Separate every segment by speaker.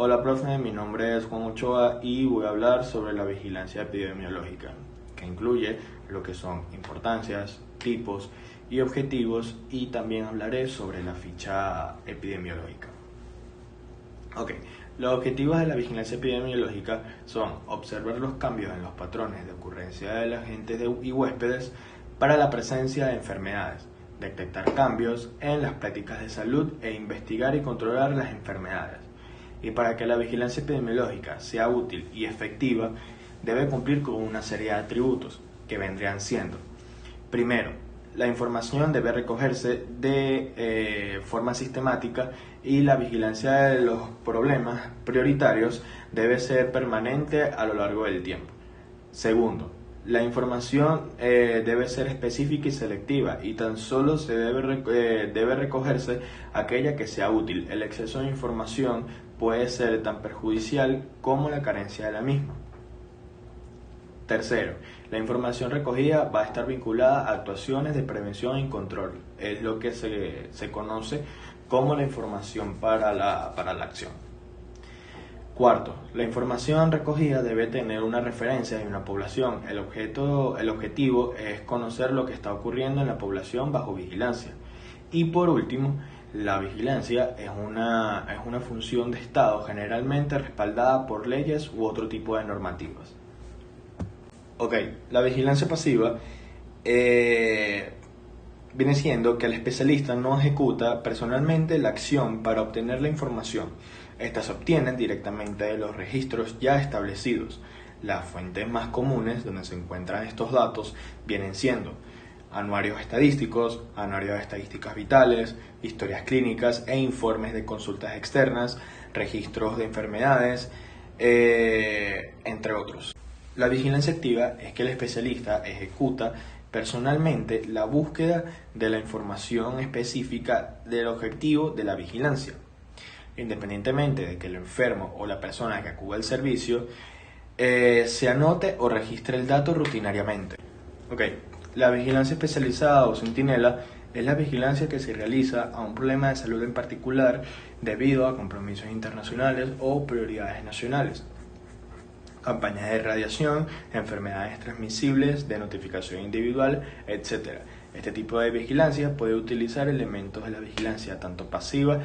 Speaker 1: Hola profe, mi nombre es Juan Ochoa y voy a hablar sobre la vigilancia epidemiológica, que incluye lo que son importancias, tipos y objetivos, y también hablaré sobre la ficha epidemiológica. Ok, los objetivos de la vigilancia epidemiológica son observar los cambios en los patrones de ocurrencia de los agentes y huéspedes para la presencia de enfermedades, detectar cambios en las prácticas de salud e investigar y controlar las enfermedades. Y para que la vigilancia epidemiológica sea útil y efectiva, debe cumplir con una serie de atributos que vendrían siendo: primero, la información debe recogerse de forma sistemática y la vigilancia de los problemas prioritarios debe ser permanente a lo largo del tiempo. Segundo, la información debe ser específica y selectiva y tan solo se debe recogerse aquella que sea útil. El exceso de información puede ser tan perjudicial como la carencia de la misma. Tercero, la información recogida va a estar vinculada a actuaciones de prevención y control. Es lo que se conoce como la información para la acción. Cuarto, la información recogida debe tener una referencia de una población. El objetivo es conocer lo que está ocurriendo en la población bajo vigilancia. Y por último, la vigilancia es una función de Estado generalmente respaldada por leyes u otro tipo de normativas. Ok, la vigilancia pasiva viene siendo que el especialista no ejecuta personalmente la acción para obtener la información. Estas se obtienen directamente de los registros ya establecidos. Las fuentes más comunes donde se encuentran estos datos vienen siendo anuarios estadísticos, anuarios de estadísticas vitales, historias clínicas e informes de consultas externas, registros de enfermedades, entre otros. La vigilancia activa es que el especialista ejecuta personalmente la búsqueda de la información específica del objetivo de la vigilancia, independientemente de que el enfermo o la persona que acude al servicio se anote o registre el dato rutinariamente. La vigilancia especializada o centinela es la vigilancia que se realiza a un problema de salud en particular debido a compromisos internacionales o prioridades nacionales, campañas de radiación, enfermedades transmisibles, de notificación individual, etc. Este tipo de vigilancia puede utilizar elementos de la vigilancia tanto pasiva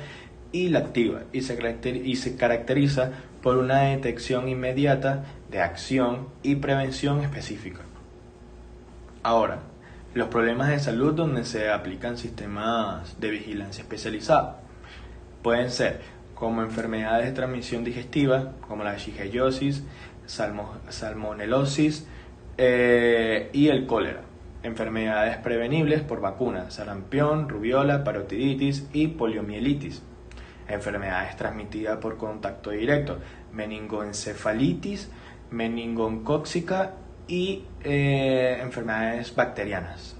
Speaker 1: y la activa y se caracteriza por una detección inmediata de acción y prevención específica. Ahora, los problemas de salud donde se aplican sistemas de vigilancia especializada pueden ser como enfermedades de transmisión digestiva, como la shigellosis, salmonelosis y el cólera. Enfermedades prevenibles por vacunas, sarampión, rubiola, parotiditis y poliomielitis. Enfermedades transmitidas por contacto directo, meningoencefalitis, meningocócica y enfermedades bacterianas.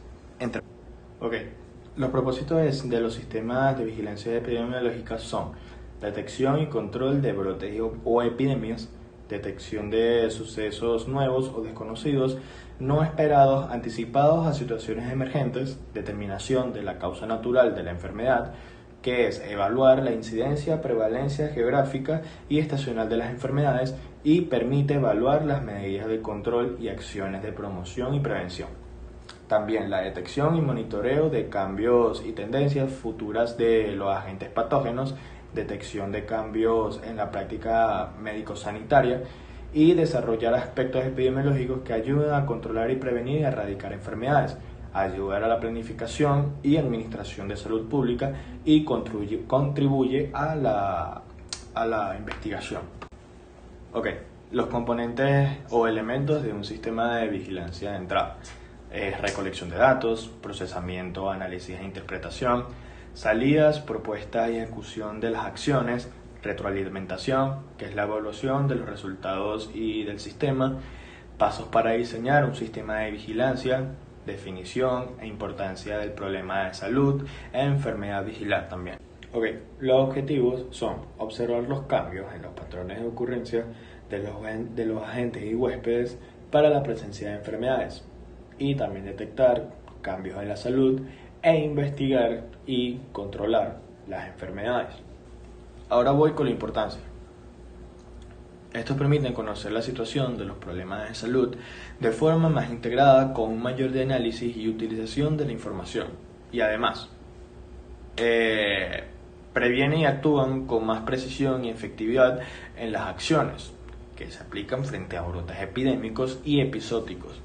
Speaker 1: Los propósitos de los sistemas de vigilancia epidemiológica son detección y control de brotes o epidemias, detección de sucesos nuevos o desconocidos, no esperados, anticipados a situaciones emergentes, determinación de la causa natural de la enfermedad, que es evaluar la incidencia, prevalencia geográfica y estacional de las enfermedades, y permite evaluar las medidas de control y acciones de promoción y prevención. También la detección y monitoreo de cambios y tendencias futuras de los agentes patógenos, detección de cambios en la práctica médico-sanitaria y desarrollar aspectos epidemiológicos que ayudan a controlar y prevenir y erradicar enfermedades, ayudar a la planificación y administración de salud pública y contribuye a la investigación. Los componentes o elementos de un sistema de vigilancia de entrada es recolección de datos, procesamiento, análisis e interpretación, salidas, propuesta y ejecución de las acciones, retroalimentación, que es la evaluación de los resultados y del sistema, pasos para diseñar un sistema de vigilancia, definición e importancia del problema de salud e enfermedad vigilar también. Los objetivos son observar los cambios en los patrones de ocurrencia de los agentes y huéspedes para la presencia de enfermedades y también detectar cambios en la salud e investigar y controlar las enfermedades. Ahora voy con la importancia. Estos permiten conocer la situación de los problemas de salud de forma más integrada, con un mayor de análisis y utilización de la información. Y además, previenen y actúan con más precisión y efectividad en las acciones que se aplican frente a brotes epidémicos y episódicos.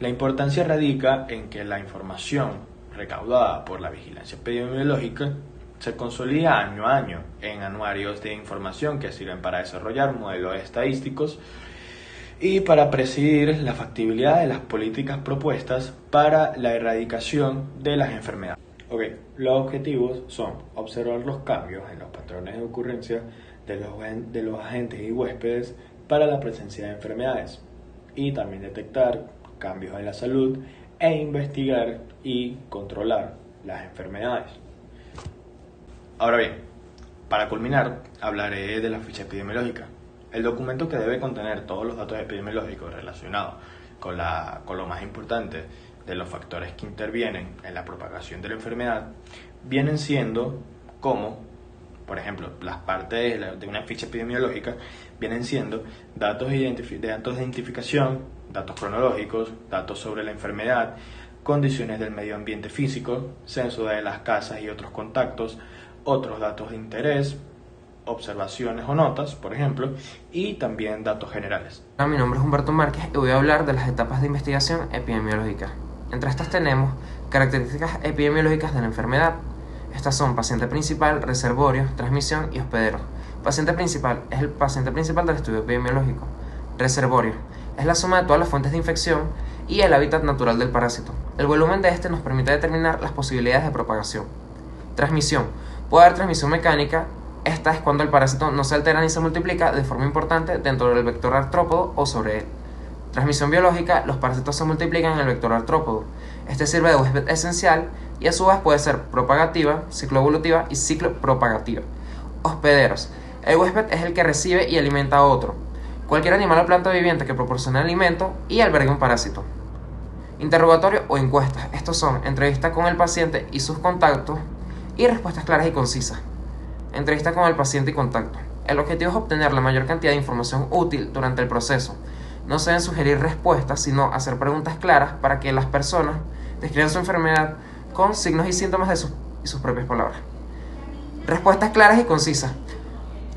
Speaker 1: La importancia radica en que la información recaudada por la vigilancia epidemiológica se consolida año a año en anuarios de información que sirven para desarrollar modelos estadísticos y para presidir la factibilidad de las políticas propuestas para la erradicación de las enfermedades. Los objetivos son observar los cambios en los patrones de ocurrencia de los agentes y huéspedes para la presencia de enfermedades, y también detectar cambios en la salud e investigar y controlar las enfermedades. Ahora bien, para culminar, hablaré de la ficha epidemiológica, el documento que debe contener todos los datos epidemiológicos relacionados con lo más importante de los factores que intervienen en la propagación de la enfermedad. Vienen siendo como, por ejemplo, las partes de una ficha epidemiológica vienen siendo datos de identificación, datos cronológicos, datos sobre la enfermedad, condiciones del medio ambiente físico, censo de las casas y otros contactos, otros datos de interés, observaciones o notas, por ejemplo, y también datos generales.
Speaker 2: Mi nombre es Humberto Márquez y voy a hablar de las etapas de investigación epidemiológica. Entre estas tenemos características epidemiológicas de la enfermedad. Estas son paciente principal, reservorio, transmisión y hospedero. Paciente principal es el paciente principal del estudio epidemiológico. Reservorio es la suma de todas las fuentes de infección y el hábitat natural del parásito. El volumen de este nos permite determinar las posibilidades de propagación. Transmisión. Puede haber transmisión mecánica. Esta es cuando el parásito no se altera ni se multiplica de forma importante dentro del vector artrópodo o sobre él. Transmisión biológica. Los parásitos se multiplican en el vector artrópodo. Este sirve de huésped esencial y a su vez puede ser propagativa, cicloevolutiva y ciclopropagativa. Hospederos. El huésped es el que recibe y alimenta a otro. Cualquier animal o planta viviente que proporcione alimento y albergue un parásito. Interrogatorio o encuestas. Estos son entrevistas con el paciente y sus contactos y respuestas claras y concisas. Entrevista con el paciente y contacto. El objetivo es obtener la mayor cantidad de información útil durante el proceso. No se deben sugerir respuestas, sino hacer preguntas claras para que las personas describan su enfermedad con signos y síntomas de sus propias palabras. Respuestas claras y concisas.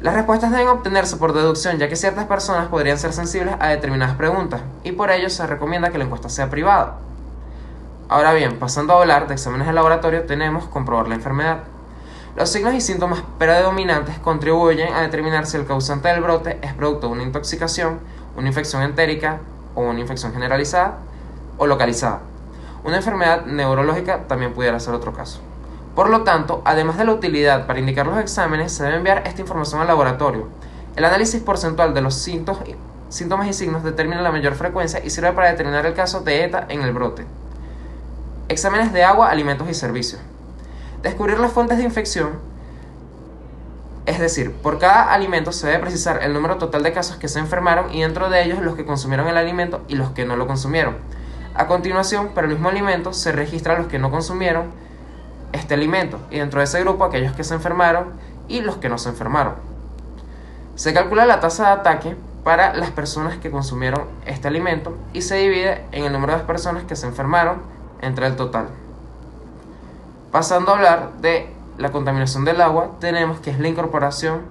Speaker 2: Las respuestas deben obtenerse por deducción, ya que ciertas personas podrían ser sensibles a determinadas preguntas, y por ello se recomienda que la encuesta sea privada. Ahora bien, pasando a hablar de exámenes de laboratorio, tenemos comprobar la enfermedad. Los signos y síntomas predominantes contribuyen a determinar si el causante del brote es producto de una intoxicación, una infección entérica o una infección generalizada o localizada. Una enfermedad neurológica también pudiera ser otro caso. Por lo tanto, además de la utilidad para indicar los exámenes, se debe enviar esta información al laboratorio. El análisis porcentual de los síntomas y signos determina la mayor frecuencia y sirve para determinar el caso de ETA en el brote. Exámenes de agua, alimentos y servicios. Descubrir las fuentes de infección, es decir, por cada alimento se debe precisar el número total de casos que se enfermaron y dentro de ellos los que consumieron el alimento y los que no lo consumieron. A continuación, para el mismo alimento se registra los que no consumieron este alimento y dentro de ese grupo aquellos que se enfermaron y los que no se enfermaron. Se calcula la tasa de ataque para las personas que consumieron este alimento y se divide en el número de personas que se enfermaron entre el total. Pasando a hablar de la contaminación del agua, tenemos que es la incorporación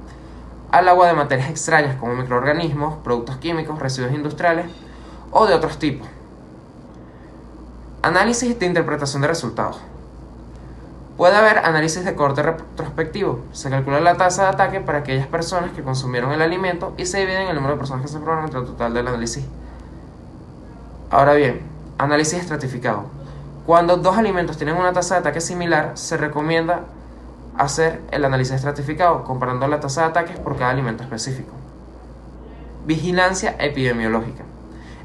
Speaker 2: al agua de materias extrañas como microorganismos, productos químicos, residuos industriales o de otros tipos. Análisis de interpretación de resultados. Puede haber análisis de corte retrospectivo. Se calcula la tasa de ataque para aquellas personas que consumieron el alimento y se divide en el número de personas que se enfermaron entre el total del análisis. Ahora bien, análisis estratificado. Cuando dos alimentos tienen una tasa de ataque similar, se recomienda hacer el análisis estratificado, comparando la tasa de ataques por cada alimento específico. Vigilancia epidemiológica.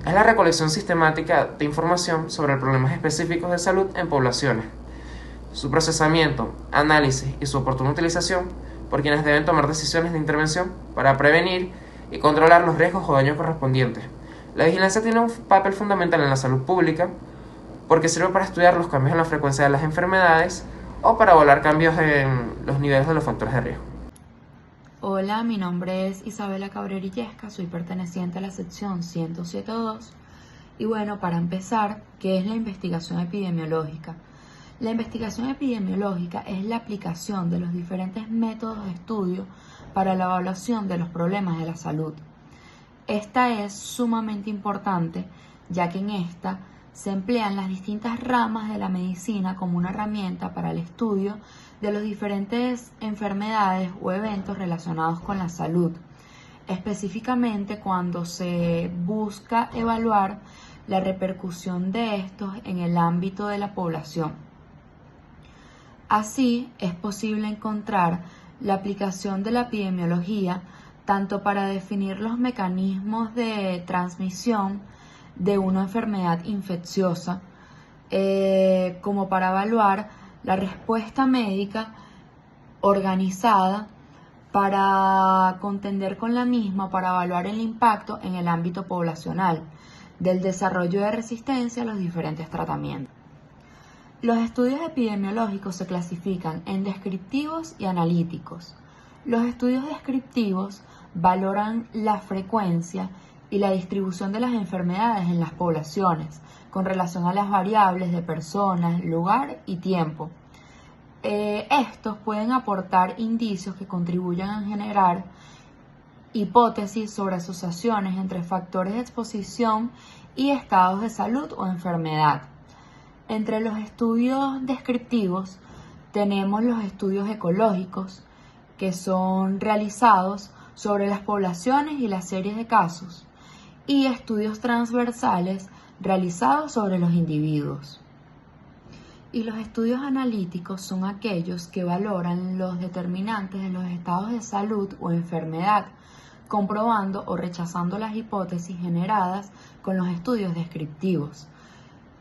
Speaker 2: Es la recolección sistemática de información sobre problemas específicos de salud en poblaciones. Su procesamiento, análisis y su oportuna utilización por quienes deben tomar decisiones de intervención para prevenir y controlar los riesgos o daños correspondientes. La vigilancia tiene un papel fundamental en la salud pública porque sirve para estudiar los cambios en la frecuencia de las enfermedades o para evaluar cambios en los niveles de los factores de riesgo.
Speaker 3: Hola, mi nombre es Isabela Cabrera Illesca, soy perteneciente a la sección 107.2. Y bueno, para empezar, ¿qué es la investigación epidemiológica? La investigación epidemiológica es la aplicación de los diferentes métodos de estudio para la evaluación de los problemas de la salud. Esta es sumamente importante, ya que en esta se emplean las distintas ramas de la medicina como una herramienta para el estudio de las diferentes enfermedades o eventos relacionados con la salud, específicamente cuando se busca evaluar la repercusión de estos en el ámbito de la población. Así, es posible encontrar la aplicación de la epidemiología tanto para definir los mecanismos de transmisión de una enfermedad infecciosa, como para evaluar la respuesta médica organizada para contender con la misma, para evaluar el impacto en el ámbito poblacional del desarrollo de resistencia a los diferentes tratamientos. Los estudios epidemiológicos se clasifican en descriptivos y analíticos. Los estudios descriptivos valoran la frecuencia y la distribución de las enfermedades en las poblaciones con relación a las variables de personas, lugar y tiempo. Estos pueden aportar indicios que contribuyan a generar hipótesis sobre asociaciones entre factores de exposición y estados de salud o enfermedad. Entre los estudios descriptivos tenemos los estudios ecológicos, que son realizados sobre las poblaciones y las series de casos, y estudios transversales realizados sobre los individuos. Y los estudios analíticos son aquellos que valoran los determinantes de los estados de salud o enfermedad, comprobando o rechazando las hipótesis generadas con los estudios descriptivos,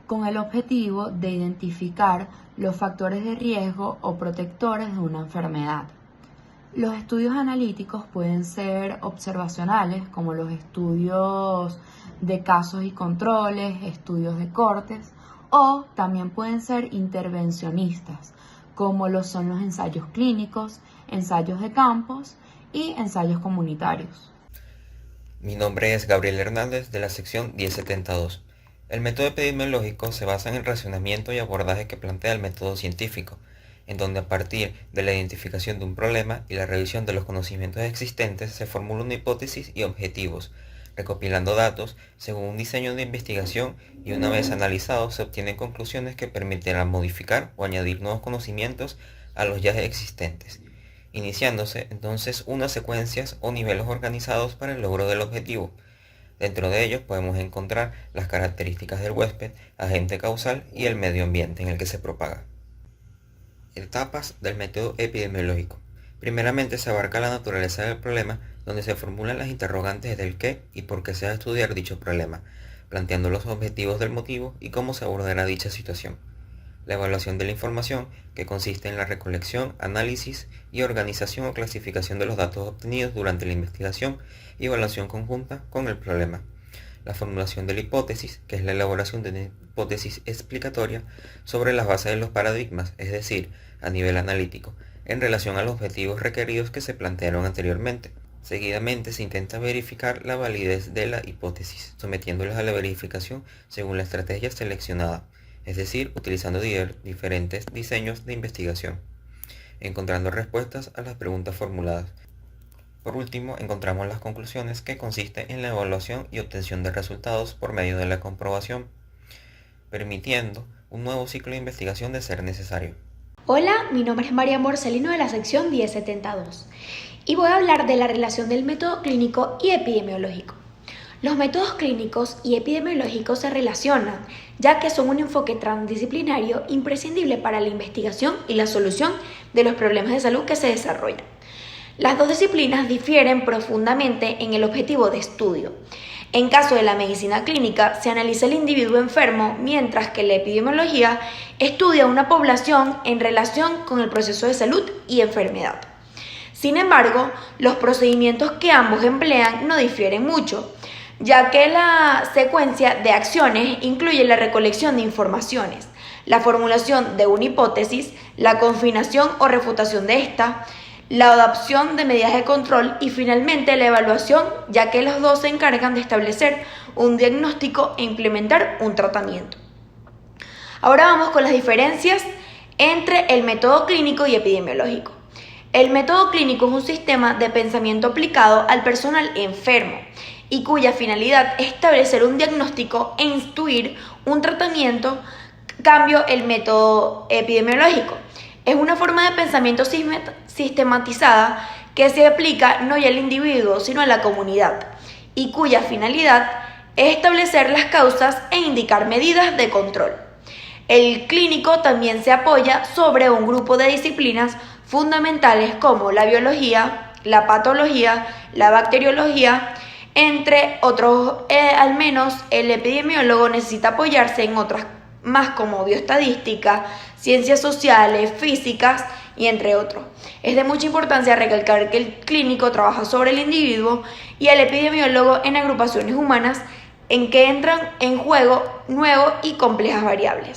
Speaker 3: con el objetivo de identificar los factores de riesgo o protectores de una enfermedad. Los estudios analíticos pueden ser observacionales, como los estudios de casos y controles, estudios de cortes, o también pueden ser intervencionistas, como lo son los ensayos clínicos, ensayos de campos y ensayos comunitarios.
Speaker 2: Mi nombre es Gabriel Hernández de la sección 1072. El método epidemiológico se basa en el razonamiento y abordaje que plantea el método científico, en donde a partir de la identificación de un problema y la revisión de los conocimientos existentes se formula una hipótesis y objetivos, recopilando datos según un diseño de investigación, y una vez analizados se obtienen conclusiones que permitirán modificar o añadir nuevos conocimientos a los ya existentes, iniciándose entonces unas secuencias o niveles organizados para el logro del objetivo. Dentro de ellos podemos encontrar las características del huésped, agente causal y el medio ambiente en el que se propaga. Etapas del método epidemiológico. Primeramente se abarca la naturaleza del problema, donde se formulan las interrogantes del qué y por qué se va a estudiar dicho problema, planteando los objetivos del motivo y cómo se abordará dicha situación. La evaluación de la información, que consiste en la recolección, análisis y organización o clasificación de los datos obtenidos durante la investigación y evaluación conjunta con el problema. La formulación de la hipótesis, que es la elaboración de una hipótesis explicatoria sobre las bases de los paradigmas, es decir, a nivel analítico, en relación a los objetivos requeridos que se plantearon anteriormente. Seguidamente se intenta verificar la validez de la hipótesis, sometiéndolas a la verificación según la estrategia seleccionada, es decir, utilizando diferentes diseños de investigación, encontrando respuestas a las preguntas formuladas. Por último, encontramos las conclusiones, que consiste en la evaluación y obtención de resultados por medio de la comprobación, permitiendo un nuevo ciclo de investigación de ser necesario.
Speaker 4: Hola, mi nombre es María Morcelino de la sección 1072 y voy a hablar de la relación del método clínico y epidemiológico. Los métodos clínicos y epidemiológicos se relacionan, ya que son un enfoque transdisciplinario imprescindible para la investigación y la solución de los problemas de salud que se desarrollan. Las dos disciplinas difieren profundamente en el objetivo de estudio. En caso de la medicina clínica, se analiza el individuo enfermo, mientras que la epidemiología estudia una población en relación con el proceso de salud y enfermedad. Sin embargo, los procedimientos que ambos emplean no difieren mucho, ya que la secuencia de acciones incluye la recolección de informaciones, la formulación de una hipótesis, la confirmación o refutación de esta, la adopción de medidas de control y finalmente la evaluación, ya que los dos se encargan de establecer un diagnóstico e implementar un tratamiento. Ahora vamos con las diferencias entre el método clínico y epidemiológico. El método clínico es un sistema de pensamiento aplicado al personal enfermo y cuya finalidad es establecer un diagnóstico e instruir un tratamiento. Cambio, el método epidemiológico es una forma de pensamiento sistematizada que se aplica no ya al individuo, sino a la comunidad, y cuya finalidad es establecer las causas e indicar medidas de control. El clínico también se apoya sobre un grupo de disciplinas fundamentales como la biología, la patología, la bacteriología, entre otros. Al menos el epidemiólogo necesita apoyarse en otras más como bioestadística, ciencias sociales, físicas y entre otros. Es de mucha importancia recalcar que el clínico trabaja sobre el individuo y el epidemiólogo en agrupaciones humanas en que entran en juego nuevas y complejas variables.